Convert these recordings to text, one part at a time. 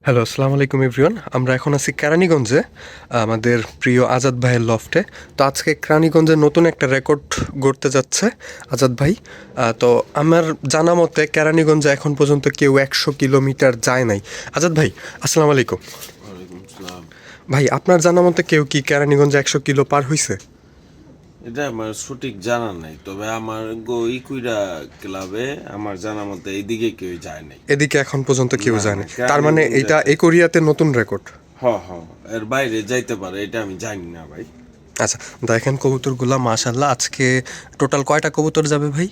Hello, আসসালামু আলাইকুম everyone. আমরা এখন আছি কেরানীগঞ্জে, আমাদের প্রিয় আজাদ ভাইয়ের লফটে। তো আজকে কেরানীগঞ্জে নতুন একটা রেকর্ড গড়তে যাচ্ছে আজাদ ভাই। তো আমার জানা মতে কেরানীগঞ্জে এখন পর্যন্ত কেউ 100 কিলোমিটার যায় নাই। আজাদ ভাই, আসসালামু আলাইকুম। ওয়ালাইকুম সালাম। ভাই, আপনার জানা মতে কেউ কি কেরানীগঞ্জে 100 কিলো পার হয়েছে? এটা আমার সঠিক জানা নাই, তবে আমার ইকুইডা ক্লাবে আমার জানা মতে এইদিকে কেউ যায় নাই। এদিকে এখন পর্যন্ত কেউ না, যায় না, কেরানীগঞ্জে তার মানে এটা এই কোরিয়াতে নতুন রেকর্ড। হ হ এর বাইরে যাইতে পারে, এটা আমি জানি না ভাই। আচ্ছা, দেখেন কবুতরগুলা মাশাল্লাহ। আজকে টোটাল কয়টা কবুতর যাবে ভাই?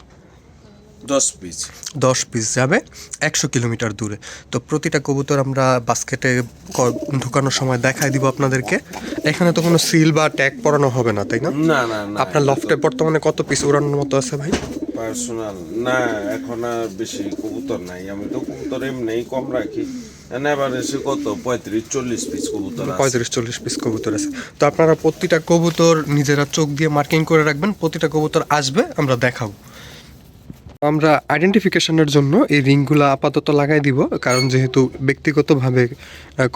10 পিস। 10 পিস যাবে 100 কিলোমিটার দূরে। তো প্রতিটা কবুতর আমরা বাস্কেটে ঢুকানোর সময় দেখাই দিব আপনাদেরকে। এখানে তো কোনো সিল বা ট্যাগ পরানো হবে না, তাই না? না না না, আপনার লফটে বর্তমানে কত পিস উড়ানোর মতো আছে ভাই? পার্সোনাল না, এখন আর বেশি কবুতর নাই। আমি তো কবুতর এমনি কম রাখি। এবার এসে কত 35-40 পিস কবুতর আছে। 35-40 পিস কবুতর আছে। তো আপনারা প্রতিটা কবুতর নিজেরা চোখ দিয়ে মার্কিং করে রাখবেন। প্রতিটা কবুতর আসবে, আমরা দেখাবো। আমরা আইডেন্টিফিকেশনের জন্য এই রিংগুলো আপাতত লাগাই দিব, কারণ যেহেতু ব্যক্তিগতভাবে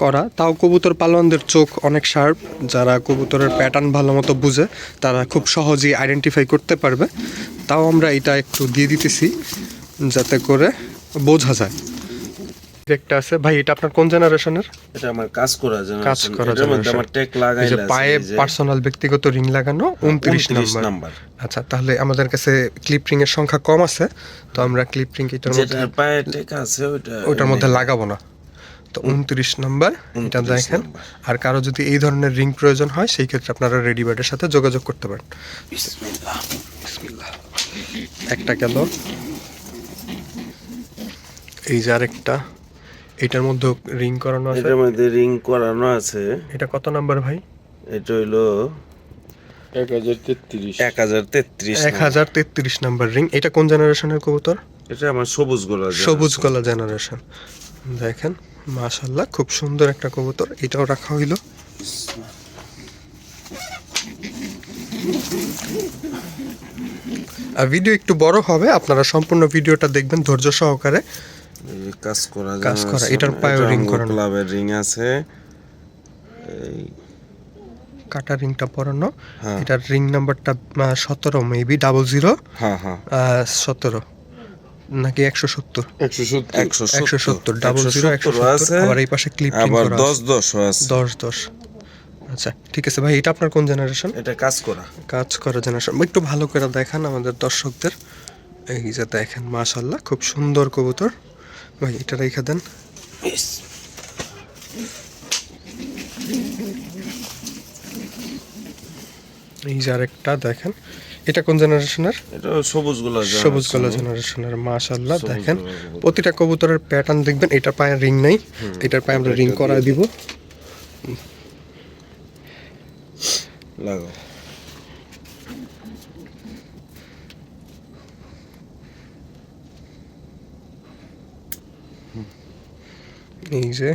করা। তাও কবুতর পালোয়ানদের চোখ অনেক শার্প, যারা কবুতরের প্যাটার্ন ভালো মতো বুঝে তারা খুব সহজেই আইডেন্টিফাই করতে পারবে। তাও আমরা এটা একটু দিয়ে দিতেছি যাতে করে বোঝা যায়। একটা আছে ভাই, এটা আপনার কোন জেনারেশনের? এটা আমার কাজ করা কাজ করা এটার মধ্যে আমার ট্যাগ লাগাই এই যে পায়ে পার্সোনাল ব্যক্তিগত রিং লাগানো 29 নাম্বার। আচ্ছা, তাহলে আমাদের কাছে ক্লিপ রিং এর সংখ্যা কম আছে, তো আমরা ক্লিপ রিং এটার মধ্যে যেটার পায়ে ট্যাগ আছে ওটার মধ্যে লাগাবো না। তো 29 নাম্বার এটা দেখেন। আর কারো যদি এই ধরনের রিং প্রয়োজন হয়, সেই ক্ষেত্রে আপনারা রেডিবার্ডের সাথে যোগাযোগ করতে পারেন। বিসমিল্লাহ। বিসমিল্লাহ। একটা গেল, এই যে আরেকটা, এটার মধ্যে রিং করানো আছে। এটার মধ্যে রিং করানো আছে। এটা কত নাম্বার ভাই? এটা হইলো 1033 1033 নাম্বার রিং। এটা কোন জেনারেশনের কবুতর? এটা আমার সবুজ গলা সবুজ গলা জেনারেশন। দেখেন মাশাআল্লাহ, খুব সুন্দর একটা কবুতর। এটাও রাখা হইল। আর ভিডিও একটু বড় হবে, আপনারা সম্পূর্ণ ভিডিওটা দেখবেন ধৈর্য সহকারে। কাজ করা এটার পায়ে রিং করানো, ক্লাবের রিং আছে। এই কাটা রিংটা পরানো। এটার রিং নাম্বারটা 17 মেবি 00। হ্যাঁ হ্যাঁ 17 নাকি 170? 170 00 170। আবার এই পাশে ক্লিপ রিং করা আছে, 10-10 আছে। 10-10। আচ্ছা ঠিক আছে ভাই, এটা আপনার কোন জেনারেশন? এটা কাজ করা জেনারেশন। একটু ভালো করে দেখান আমাদের দর্শকদের। এই যে দেখেন মাশাআল্লাহ, খুব সুন্দর কবুতর। ভাই এটা রেখে দেন। এই যে আরেকটা দেখেন, এটা কোন জেনারেশনের? এটা সবুজ গলা জেনারেশনের। মাশাআল্লাহ দেখেন, প্রতিটা কবুতরের প্যাটার্ন দেখবেন। এটার পায়ে রিং নাই, এটার পায়ে আমরা রিং করা দিব। লাগাও। এই যে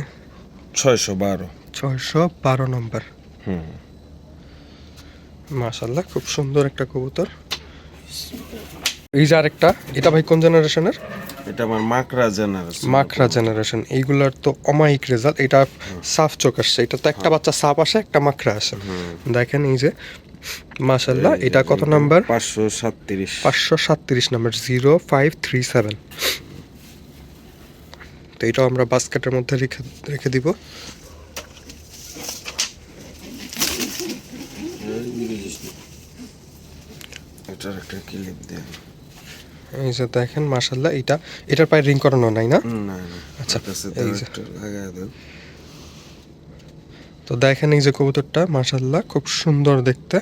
612 নম্বর। মাশাআল্লাহ, খুব সুন্দর একটা কবুতর। এই যে আরেকটা, এটা ভাই কোন জেনারেশনের? এটা আমার মাকড়া জেনারেশন। এইগুলার তো অমায়িক রেজাল্ট। এটা সাফ চোখ আসছে, এটা তো একটা বাচ্চা সাপ আসে, একটা মাকড়া আসে। দেখেন এই যে মাশাআল্লাহ। এটা কত নাম্বার? 537 নাম্বার, 0537। তো এটাও আমরা বাস্কেটের মধ্যে রেখে দিব। এটার একটা ক্লিপ দেন। এই যে দেখেন মাশাআল্লাহ, এটার পায়ে রিং করানো নাই না? না না। আচ্ছা, এই যে লাগায় দেন। তো দেখেন এই যে কবুতরটা মাশাআল্লাহ খুব সুন্দর দেখতে।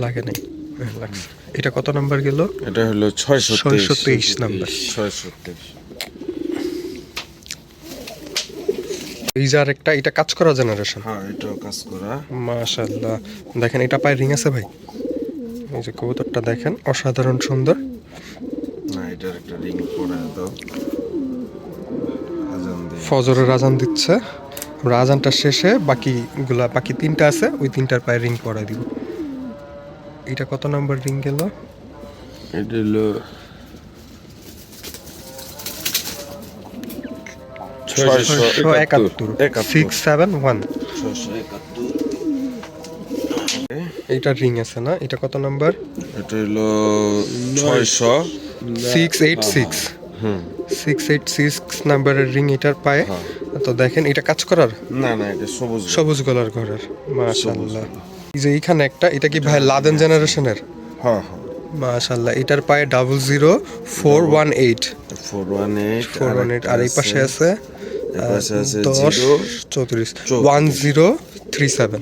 লাগে নাই, লাগছে। এটা কত নাম্বার গেল? এটা হলো 623 নাম্বার। 623। এই যে আরেকটা, এটা কাজ করা জেনারেশন। হ্যাঁ, এটাও কাজ করা। মাশাআল্লাহ দেখেন, এটা পায়ে রিং আছে ভাই। এই যে কবুতরটা দেখেন, অসাধারণ সুন্দর। না, এটার একটা রিং পরে দাও। ফজরের আজান দিচ্ছে, আমরা আজানটা শেষে বাকি 3টা আছে, ওই 3টার পায়ে রিং পরাই দিব। এটা কত নাম্বার রিং গেল? এটা হলো 671 671। 671। এইটা রিং আছে না? এটা কত নাম্বার? এটা হলো 600। 686। 686 নাম্বারের রিং এটার পায়ে। তো দেখেন এটা কাজ করার, না না, এটা সবুজ। সবুজ গলার ঘরের। মাশাআল্লাহ। এই যে এইখানে একটা, এটা কি ভাই লাদেন জেনারেশনের? হ্যাঁ হ্যাঁ। মাশাআল্লাহ। এটার পায়ে 00418 418। আর এই পাশে আছে এই পাশে আছে 10 34 1037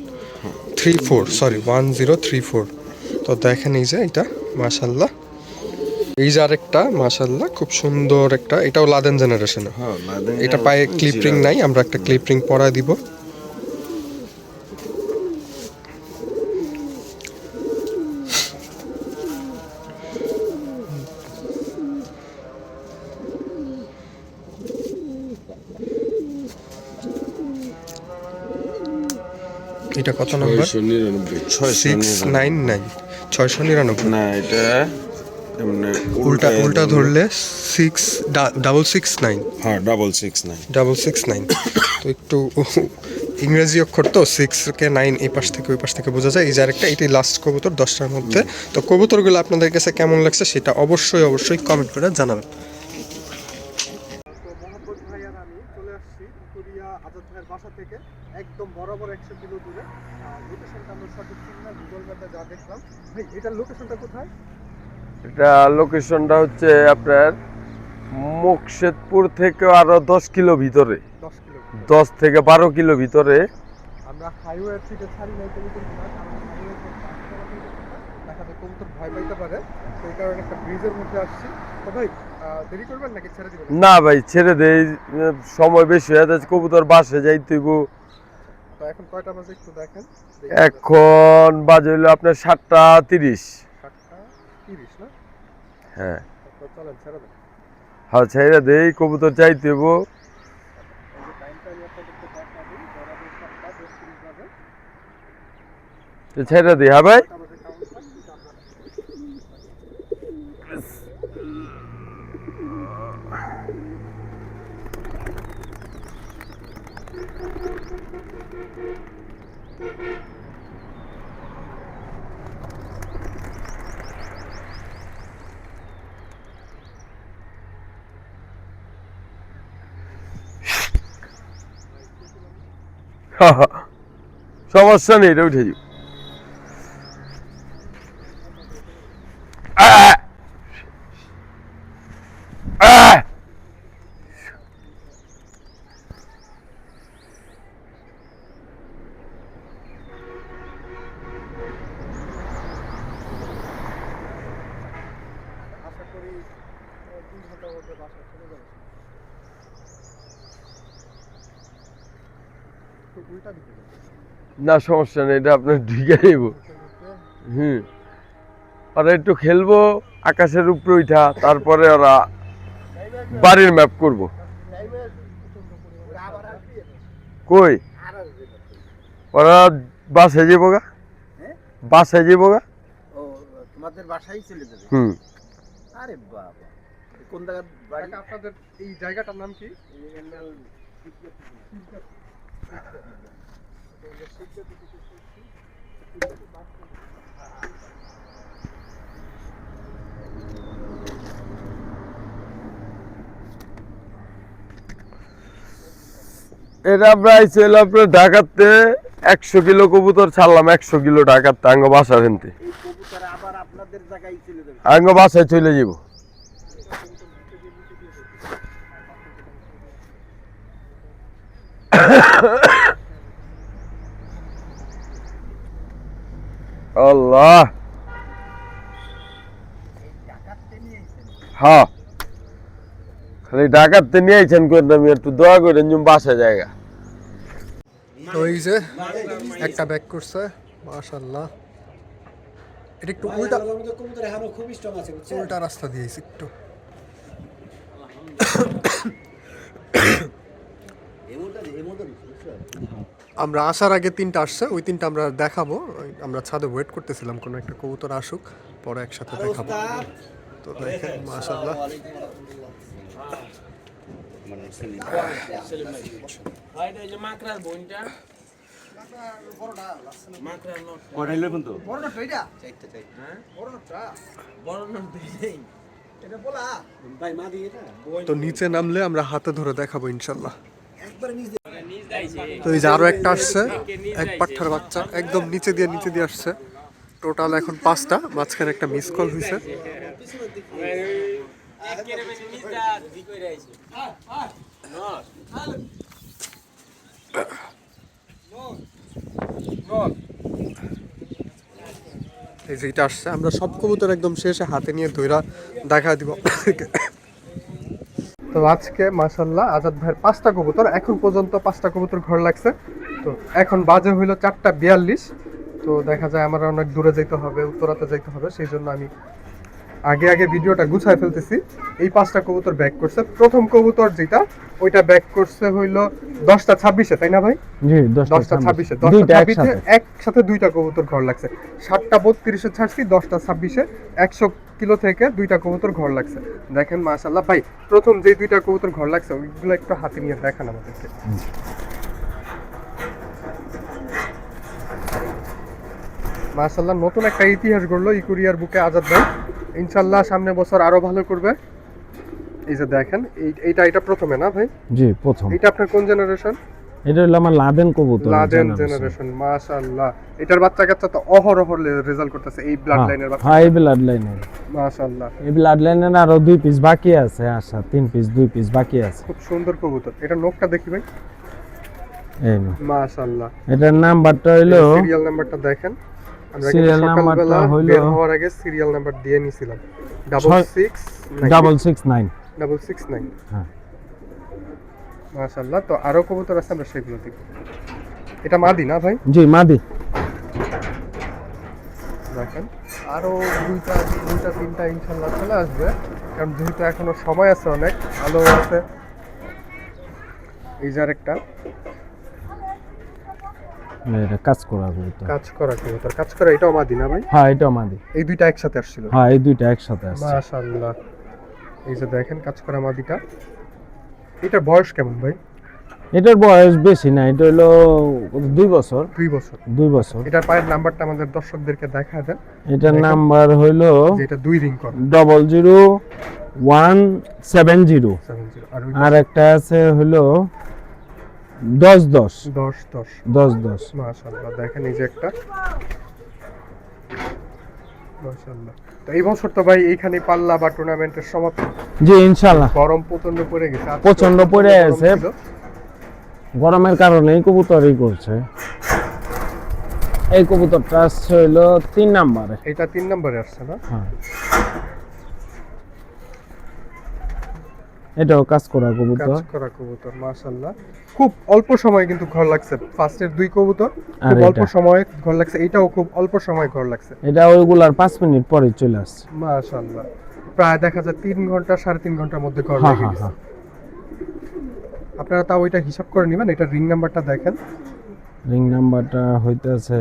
34, সরি 1034। তো দেখেন এই যে এটা মাশাআল্লাহ। এই যে আরেকটা মাশাআল্লাহ খুব সুন্দর একটা, এটাও লাদেন জেনারেশন। হ্যাঁ, লাদেন। এটা পায়ে ক্লিপ রিং নাই, আমরা একটা ক্লিপ রিং পরায় দিব। এটা কত নাম্বার? 699 699। না, এটা এমনি উল্টা উল্টা ধরলে 669। হ্যাঁ, 669। 669। তো একটু ইংরেজি অক্ষর তো 6 কে 9 এই পাশ থেকে ওই পাশ থেকে বোঝা যায়। এই যে আরেকটা, এটাই লাস্ট কবুতর 10টার মধ্যে। তো কবুতরগুলো আপনাদের কাছে কেমন লাগছে সেটা অবশ্যই অবশ্যই কমেন্ট করে জানাবেন। মোহাম্মদ ভাই আর আমি চলে আসছি পুকুরিয়া আজাদ ভাইয়ের বাসা থেকে একদম বরাবর 100 কিলো দূরে। লোকেশনটা আমরা সঠিক চিনি না, গুগল ম্যাপে যা দেখলাম। ভাই এটার লোকেশনটা কোথায়? এটা লোকেশনটা হচ্ছে আপনার মুকশেদপুর থেকে আরো 10 কিলো ভিতরে, 10 কিলো। 10 থেকে 12 কিলো ভিতরে। আমরা হাইওয়ে থেকে ছাড়ি নাই কবুতরগুলো, কারণ হাইওয়ে দেখা যায় কবুতর ভয় পাইতে পারে, সেই কারণে একটা ব্রিজের মধ্যে আসছি। তো ভাই দেরি করবেন নাকি ছেড়ে দিবেন? না ভাই, ছেড়ে দেই, সময় বেশি হয়ে যাচ্ছে, কবুতর বাসে যাইতে হইব। তো এখন কয়টা বাজে একটু দেখেন। এখন বাজে হইলো আপনার 7:30। 7:30 না? হ্যাঁ তো চলেন ছেড়ে দেন। হ্যাঁ, ছেড়ে দেই, কবুতর যাইতে হইব। এই যে টাইমটা আমি আপনাদেরকে দেখাবো, বরাবর 7:30 বাজে। ছেড়ে দিই। হ্যাঁ ভাই, কয়টা বাজে কাউন্ট হয় সেটা আপনারা সমস্যা নেই, এটা উঠে যাও। আশা করি 2 ঘন্টার মধ্যে বাসা চলে যাবে। তো উল্টা দিকে না সমস্যা নেই, এটা আপনার ঢুকে যাইব। ওরা একটু খেলবো আকাশের উপরে উঠা, তারপরে ওরা বাড়ির ম্যাপ করব। কই ওরা বাসায় যাবো গা, বাসায় যাবো গা। ও তোমাদের বাসায় চলে যাবে? আরে বাবা, কোন জায়গার বাড়ি? আপনাদের এই জায়গাটার নাম কি? এটা আমরা আইছি হলো আপনার ঢাকাতে 100 কিলো কবুতর ছাড়লাম, 100 কিলো ঢাকাতে আঙ্গ বাসা ভেনতে। এই কবুতর আবার আপনাদের জায়গায় চলে যাবে? আঙ্গ বাসায় চলে যাব। আল্লাহ, হ্যাঁ খালি ঢাকাতে নিয়ে আইছেন কোন, আমি একটু দোয়া করে বাসা জায়গা। তো এই যে একটা ব্যাক করছে মাশাআল্লাহ। এটা একটু উল্টা কবুতর এখনো খুব স্ট্রং আছে, বুঝছেন? উল্টা রাস্তা দিয়েছি একটু। এমনটা আমরা আসার আগে তিনটা আসছে, ওই তিনটা আমরা দেখাবো। আমরা ছাদে ওয়েট করতেছিলাম কোনো একটা কবুতর আসুক, পরে একসাথে দেখাবো। তো দেখেন মাশাআল্লাহ, তো নিচে নামলে আমরা হাতে ধরে দেখাবো ইনশাল্লাহ। তো এই যে আরো একটা আসছে, এক পাঠার বাচ্চা, একদম নিচে দিয়ে আসছে। টোটাল এখন 5টা, মাঝখানে একটা মিস কল হয়েছে। এই যে এটা আসছে, আমরা সব কবুতর একদম শেষে হাতে নিয়ে ধইরা দেখা দিব। তো আজকে মাশাআল্লাহ আজাদ ভাইয়ের 5টা কবুতর, এখন পর্যন্ত 5টা কবুতর ঘর লাগছে। তো এখন বাজে হইলো 4:42। তো দেখা যায় আমার অনেক দূরে যেতে হবে, উত্তরাতে যেতে হবে, সেই জন্য আমি আগে ভিডিওটা গুছায় ফেলতেছি। এই 5টা কবুতর ব্যাক করছে। প্রথম কবুতর যেটা, ওইটা ব্যাক করছে হইলো 10:26, তাই না ভাই? জি 10:26 10:26 একসাথে 2টা কবুতর ঘর লাগছে। 7:32 ছাড়ছি, 10:26 100 কিলো থেকে 2টা কবুতর ঘর লাগছে। দেখেন মাশাআল্লাহ ভাই, প্রথম যে 2টা কবুতর ঘর লাগছে ওইগুলো একটু হাতে নিয়ে দেখান আমাদেরকে। মাশাআল্লাহ, নতুন একটা ইতিহাস গড়লো ইকুরিয়ার বুকে আজাদ ভাই। ইনশাআল্লাহ সামনে বছর আরো ভালো করবে। এই যে দেখেন, এটা প্রথমে না ভাই? জি প্রথম। এটা আপনার কোন জেনারেশন? এটা হলো আমার লাদেন কবুতর। লাদেন জেনারেশন, মাশাআল্লাহ। এটার বাচ্চা কাচ্চা তো অহরহ রেজাল্ট করতেছে এই ব্লাড লাইনের বাচ্চা। হ্যাঁ এই ব্লাড লাইনের, মাশাআল্লাহ। এই ব্লাড লাইনের আরো 2 পিস বাকি আছে, আচ্ছা 3 পিস 2 পিস বাকি আছে। খুব সুন্দর কবুতর। এটা নখটা দেখি ভাই। এই নো মাশাআল্লাহ। এটার নাম্বারটা হলো, সিরিয়াল নাম্বারটা দেখেন। আমরা সিরিয়াল নাম্বারটা হলো, বের হওয়ার আগে সিরিয়াল নাম্বার দিয়ে নিছিলাম 669 669। হ্যাঁ মাশাআল্লাহ। তো আরো কবুতর আছে, আমরা সেগুলো দেখব। এটা মাদি না ভাই? জি মাদি। দেখেন আরো দুইটা তিনটা ইনশাআল্লাহ চলে আসবে, কারণ যেহেতু এখনো সময় আছে, অনেক আলো আছে। এই যে আরেকটা এটা কাজ করা কবুতর। কাজ করা এটাও মাদি না ভাই? হ্যাঁ এটাও মাদি। এই দুইটা একসাথে আসছিল? হ্যাঁ এই দুইটা একসাথে আছে। মাশাআল্লাহ। এই যে দেখেন কাজ করা মাদিটা। এটার বয়স কেমন ভাই? এটার বয়স বেশি না, এটা হলো 2 বছর। 2 বছর। 2 বছর। এটার পায়ের নাম্বারটা আমাদের দর্শকদেরকে দেখা দেন। এটার নাম্বার হইলো যেটা 2 রিং করে 00170। আর একটা আছে হলো 1010। 1010 মাশাআল্লাহ। দেখেন এই যে একটা, মাশাআল্লাহ। তো এই বছর তো ভাই এইখানে পাল্লা বা টুর্নামেন্টের সমাপ্তি। জি ইনশাআল্লাহ। গরম প্রচন্ড পড়ে গেছে, প্রচন্ড পড়ে আছে, গরমের কারণে এই কবুতরই করছে। এই কবুতরটা আসছে হইলো 3 নম্বরে। এটা 3 নম্বরে আসছে না? হ্যাঁ এটাও কাজ করা কবুতর। মাশাআল্লাহ। খুব অল্প সময় কিন্তু ঘর লাগছে। ফার্স্টের 2 কবুতর খুব অল্প সময়ে ঘর লাগছে, এটাও খুব অল্প সময় ঘর লাগছে। এটা ওইগুলার 5 মিনিট পরে চলে আসছে। মাশাআল্লাহ। প্রায় দেখা যায় 3 ঘন্টা 3.5 ঘন্টার মধ্যে ঘর লেগে গেছে। আপনারা তাও ওইটা হিসাব করে নেবেন। এটা রিং নাম্বারটা দেখেন। রিং নাম্বারটা হইতাছে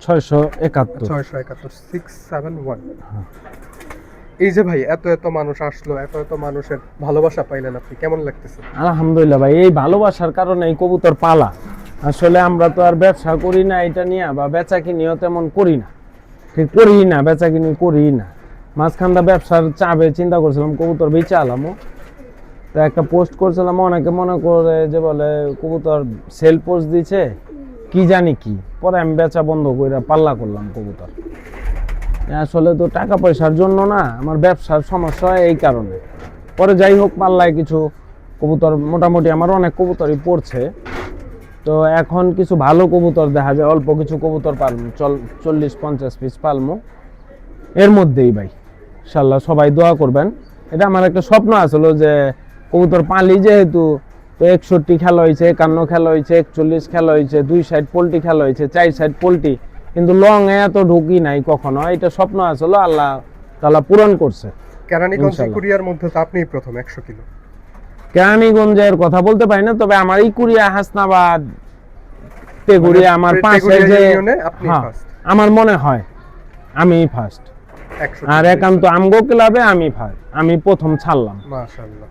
671 671। এই যে ভাই এত মানুষ আসলো, এত মানুষের ভালোবাসা পাইলেন, আপনি কেমন লাগতেছে? আলহামদুলিল্লাহ ভাই, এই ভালোবাসার কারণে এই কবুতর পালা। আসলে আমরা তো আর ব্যবসা করি না এটা নিয়ে, বা বেচা কিনিও তেমন করি না, বেচা কিনি করি না। মাঝখানটা ব্যবসার চাপে চিন্তা করছিলাম কবুতর বেচে আলামো। তো একটা পোস্ট করছিলাম, অনেকে মনে করে যে বলে কবুতর সেল পোস্ট দিছে কি জানি কি, পরে আমি বেচা বন্ধ করে পাল্লা করলাম কবুতর। আসলে তো টাকা পয়সার জন্য না, আমার ব্যবসার সমস্যা হয় এই কারণে। পরে যাই হোক, পাল্লায় কিছু কবুতর মোটামুটি আমার অনেক কবুতরই পড়ছে। তো এখন কিছু ভালো কবুতর দেখা যায়, অল্প কিছু কবুতর পালমু, 40-50 পিস পালমু এর মধ্যেই ভাই। ইনশাআল্লাহ সবাই দোয়া করবেন। এটা আমার একটা স্বপ্ন আসলো যে কবুতর পালি, যেহেতু তো 61 খেলা হয়েছে, 51 খেলা হয়েছে, 41 খেলা হয়েছে, 2 সাইড পোল্ট্রি খেলা হয়েছে, 4 সাইড পোল্ট্রি, কিন্তু লং এ এত ঢুকি নাই কখনো। এটা স্বপ্ন আসলো, আল্লাহ তাআলা পূরণ করছে। কেরানীগঞ্জ কুরিয়ার মধ্যে তো আপনিই প্রথম 100 কিলো। কেরানীগঞ্জের কথা বলতে পারি না, তবে আমার ইকুরিয়া, হাসনাবাদ, টেগুড়ি মানে আমার পাশে টেগুড়িয়া যে ইউনিয়নে আপনি হ্যাঁ, ফার্স্ট আমার মনে হয় আমি ফার্স্ট, 100 আর একান্ত আমগো ক্লাবে আমি ফার্স্ট, আমি প্রথম ছাড়লাম। মাশাআল্লাহ।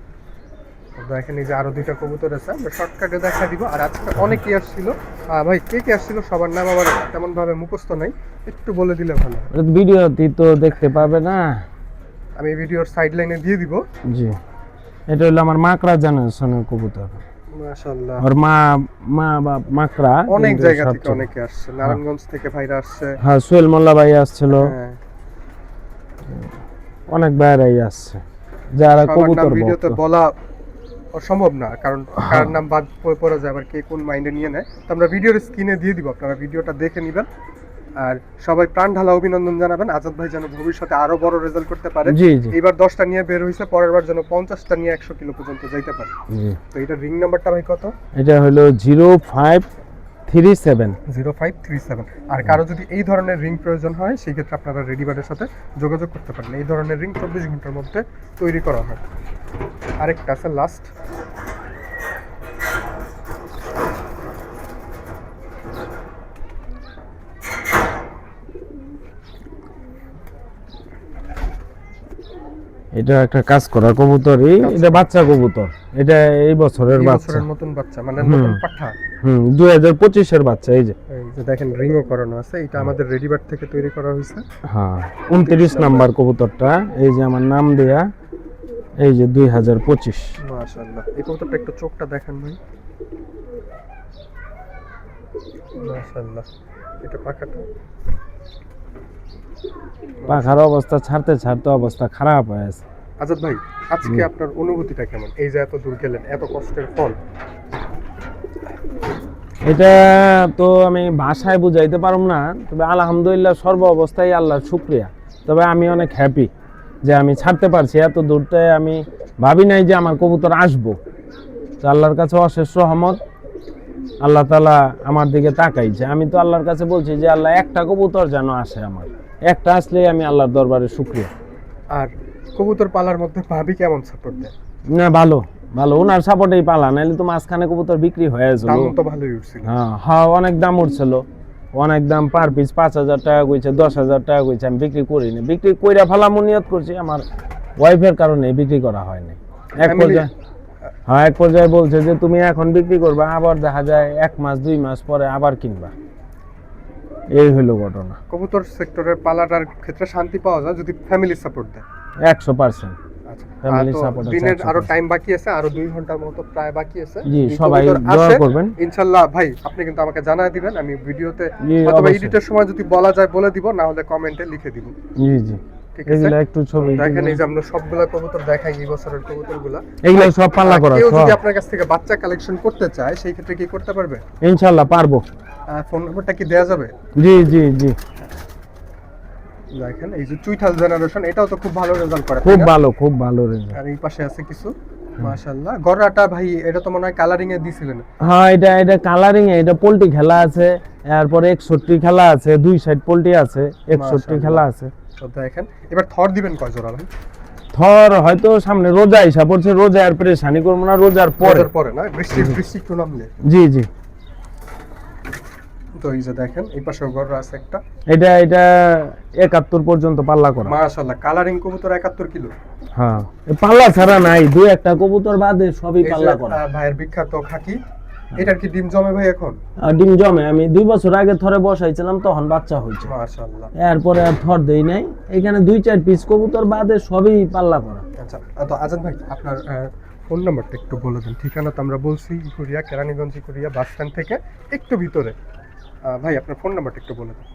তো দেখেন এই যে আরো দুইটা কবুতর আছে, আমরা শর্টকাটে দেখা দিব। আর আজকে অনেকেই আসছিল, ভাই কে কে আসছিল সবার নাম আমার তেমন ভাবে মুখস্থ নাই, একটু বলে দিলে ভালো হয়। ভিডিওতে তো দেখতে পাবে না। আমি ভিডিওর সাইড লাইনে দিয়ে দিব। জি, এটা হলো আমার মাকড়া জেনারেশনের কবুতর। মাশাআল্লাহ, ওর মা বাপ মাকড়া অনেক কিন্তু জায়গা থেকে সবচেয়ে- অনেকে আসছে, নারায়ণগঞ্জ থেকে ভাইরা আসছে। হ্যাঁ, সোহেল মোল্লা ভাই আসছিল, হ্যাঁ, অনেক বাইরেই আসছে যারা সবার নাম কবুতর ভিডিওতে ভক্ত। বলা অসম্ভব না, কারণ কার নাম বাদ পড়ে যায়, আবার কে কোন মাইন্ডে নিয়ে নেয়। তো আমরা ভিডিওর স্ক্রিনে দিয়ে দিব, আপনারা ভিডিওটা দেখে নেবেন। আর সবাই প্রাণ ঢালা অভিনন্দন জানাবেন আজাদ ভাই যেন ভবিষ্যতে আরো বড় রেজাল্ট করতে পারে। জি জি এবার 10টা নিয়ে বের হয়েছে, পরের বার যেন 50টা নিয়ে 100 কিলো পর্যন্ত যাইতে পারে। জি। তো এটা রিং নাম্বারটা ভাই কত? এটা হলো 0537। 0537। আর কারো যদি এই ধরনের রিং প্রয়োজন হয় সেই ক্ষেত্রে আপনারা রেডিবার্ডের সাথে যোগাযোগ করতে পারেন। এই ধরনের রিং 24 ঘন্টার মধ্যে তৈরি করা হয়। আরেকটা আছে লাস্ট, এটা একটা কাজ করা কবুতরই, এটা বাচ্চা কবুতর, এটা এই বছরের এই বাচ্চা। বছরের নতুন বাচ্চা, মানে নতুন পাঠা। 2025 এর বাচ্চা। এই যে এই যে দেখেন রিংও করানো আছে, এটা আমাদের রেডিবার্ড থেকে তৈরি করা হয়েছে। হ্যাঁ, 29 নাম্বার কবুতরটা, এই যে আমার নাম দেয়া, এই যে 2025। মাশাআল্লাহ, এই কবুতরটা একটু চোখটা দেখেন ভাই। মাশাআল্লাহ, এটা পাখাটা। পাখার অবস্থা ছাড়তে ছাড়তে অবস্থা খারাপ হয়ে আছে। আজাদ ভাই, আজকে আপনার অনুভূতিটা কেমন? এই যে এত দূর গেলেন, এত কষ্টের ফল। এটা তো আমি ভাষায় বুঝাইতে পারব না, তবে আলহামদুলিল্লাহ সর্ব অবস্থায় আল্লাহর শুকরিয়া। তবে আমি অনেক হ্যাপি যে আমি ছাড়তে পারছি এত দূরতে। আমি ভাবি নাই যে আমার কবুতর আসবো। তো আল্লাহর কাছে অশেষ রহমত, আল্লাহ তাআলা আমার দিকে তাকাইছে। আমি তো আল্লাহর কাছে বলছি যে আল্লাহ একটা কবুতর যেন আসে, আমার একটা আসলেই আমি আল্লাহর দরবারে শুকরিয়া। আর কবুতর পালার মধ্যে ভাবি কেমন সাপোর্ট দেয়? না, ভালো ভালো, ওনার সাপোর্টেই পালা, নাহলে তো মাঝখানে কবুতর বিক্রি হয়ে গেছিল। দাম তো ভালোই উঠছিল। হ্যাঁ হ্যাঁ, অনেক দাম উঠছিল, অনেক দাম, পার পিস 5000 টাকা কইছে, 10000 টাকা কইছে। আমি বিক্রি করিনি, বিক্রি কইরা ফেলামু নিয়ত করছি, আমার ওয়াইফের কারণে বিক্রি করা হয়নি। এক পর্যায়ে বলছে যে তুমি এখন বিক্রি করবা, আবার দেখা যায় 1 মাস 2 মাস পরে আবার কিনবা। এই হলো ঘটনা। কবুতর সেক্টরের পালাটার ক্ষেত্রে শান্তি পাওয়া যায় যদি ফ্যামিলি সাপোর্ট দেয়। 100%। আচ্ছা, Family তো support আছে দিনের আরো 100%। টাইম বাকি আছে, আরো 2 ঘন্টার মতো প্রায় বাকি আছে। জি, এই সবাই কবুতর দোয়া আসে, করবেন। ইনশাআল্লাহ ভাই আপনি কিন্তু আমাকে জানায় দিবেন, আমি ভিডিওতে জি, অথবা অবশ্যই। এডিটের সময় যদি বলা যায় বলে দিব, না হলে কমেন্টে লিখে দিব। জি জি, ঠিক আছে, এগুলা একটু ছবি দেখেন এই যে আমরা সবগুলা কবুতর দেখাই, এই বছরের কবুতরগুলা। এগুলা সব পাল্লা করা কেউ যদি সব। আপনার কাছ থেকে বাচ্চা কালেকশন করতে চায় সেই ক্ষেত্রে কি করতে পারবে? ইনশাআল্লাহ পারবো। ফোন নাম্বারটা কি দেয়া যাবে? জি জি জি, দেখেন এই যে চুইঠাল জেনারেশন, এটাও তো খুব ভালো রেজাল্ট করে, খুব তাই না? ভালো, খুব ভালো রেজাল্ট। আর এই পাশে আছে কিছু, মাশাআল্লাহ। গড়াটা ভাই এটা তো মনে হয় কালারিং এ দিছিলেন। হ্যাঁ, এটা কালারিং এ, এটা পোল্ট্রি খেলা আছে, এরপরে 61 খেলা আছে, 2 সাইড পোল্ট্রি আছে, 61 খেলা আছে। তো দেখেন এবার থর দিবেন কয় জোড়া ভাই? থর হয়তো সামনে রোজা হিসাব পড়ছে, রোজা আর পরেশানি করবো না, রোজার পরে। পরের পরে না, বৃষ্টি একটু নামলে। জি জি, তো এই যে দেখেন এই পাশে গড়া আছে একটা, এটা 71 পর্যন্ত পাল্লা করা। মাশাআল্লাহ। কালারিং কবুতর 71 কিলো। হ্যাঁ, এ পাল্লা ছাড়া নাই, 2-1টা কবুতর বাদে সবই এই যে পাল্লা করা। ভাইয়ের বিখ্যাত খাকি, এটার কি ডিম জমে ভাই এখন? আর ডিম জমে, আমি 2 বছর আগে থরে বসাইছিলাম, তখন বাচ্চা হয়েছে। মাশাআল্লাহ। এরপরে আর থর দেই নাই। এখানে 2-4 পিস কবুতর বাদে সবই পাল্লা করা। আচ্ছা, তো আজাদ ভাই আপনার ফোন নাম্বারটা একটু বলে দিন। ঠিকানা তো আমরা বলছি, ইকুরিয়া, কেরানীগঞ্জ ইকুরিয়া বাস স্ট্যান্ড থেকে একটু ভিতরে। ভাই আপনার ফোন নাম্বারটা একটু বলে দিন।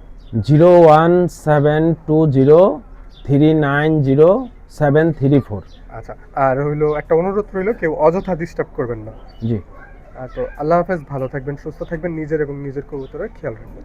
01720390734। আচ্ছা, আর হইলো একটা অনুরোধ রইলো, কেউ অযথা ডিস্টার্ব করবেন না। জি। তো আল্লাহ হাফেজ, ভালো থাকবেন, সুস্থ থাকবেন, নিজের এবং নিজের কবুতরের খেয়াল রাখবেন।